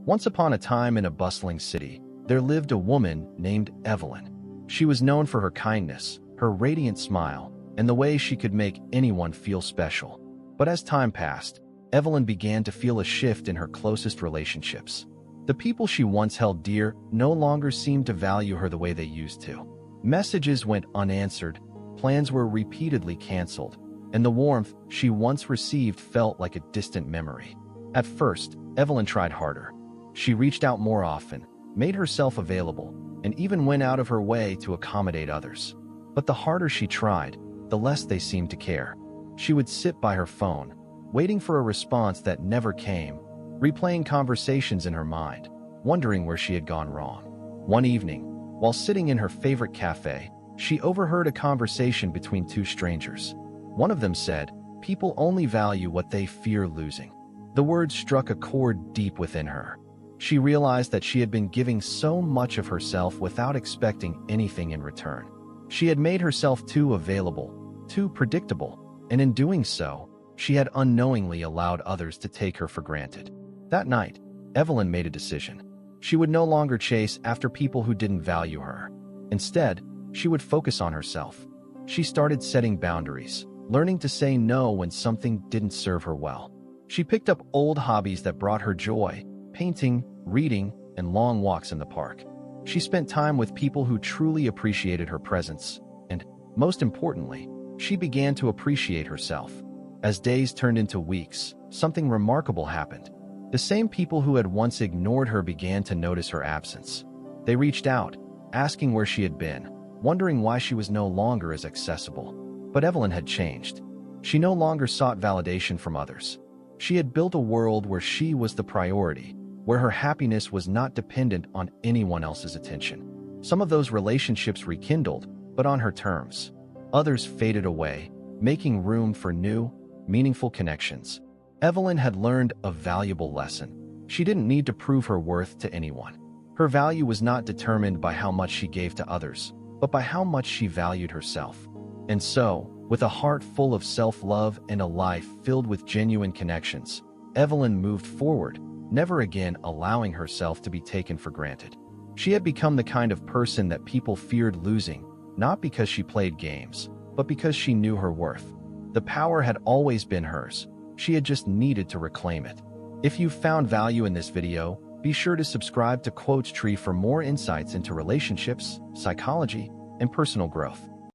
Once upon a time in a bustling city, there lived a woman named Evelyn. She was known for her kindness, her radiant smile, and the way she could make anyone feel special. But as time passed, Evelyn began to feel a shift in her closest relationships. The people she once held dear no longer seemed to value her the way they used to. Messages went unanswered, plans were repeatedly canceled, and the warmth she once received felt like a distant memory. At first, Evelyn tried harder. She reached out more often, made herself available, and even went out of her way to accommodate others. But the harder she tried, the less they seemed to care. She would sit by her phone, waiting for a response that never came, replaying conversations in her mind, wondering where she had gone wrong. One evening, while sitting in her favorite cafe, she overheard a conversation between two strangers. One of them said, "People only value what they fear losing." The words struck a chord deep within her. She realized that she had been giving so much of herself without expecting anything in return. She had made herself too available, too predictable, and in doing so, she had unknowingly allowed others to take her for granted. That night, Evelyn made a decision. She would no longer chase after people who didn't value her. Instead, she would focus on herself. She started setting boundaries, learning to say no when something didn't serve her well. She picked up old hobbies that brought her joy: painting, reading, and long walks in the park. She spent time with people who truly appreciated her presence, and, most importantly, she began to appreciate herself. As days turned into weeks, something remarkable happened. The same people who had once ignored her began to notice her absence. They reached out, asking where she had been, wondering why she was no longer as accessible. But Evelyn had changed. She no longer sought validation from others. She had built a world where she was the priority, where her happiness was not dependent on anyone else's attention. Some of those relationships rekindled, but on her terms. Others faded away, making room for new, meaningful connections. Evelyn had learned a valuable lesson. She didn't need to prove her worth to anyone. Her value was not determined by how much she gave to others, but by how much she valued herself. And so, with a heart full of self-love and a life filled with genuine connections, Evelyn moved forward, never again allowing herself to be taken for granted. She had become the kind of person that people feared losing, not because she played games, but because she knew her worth. The power had always been hers. She had just needed to reclaim it. If you found value in this video, be sure to subscribe to Quotes Tree for more insights into relationships, psychology, and personal growth.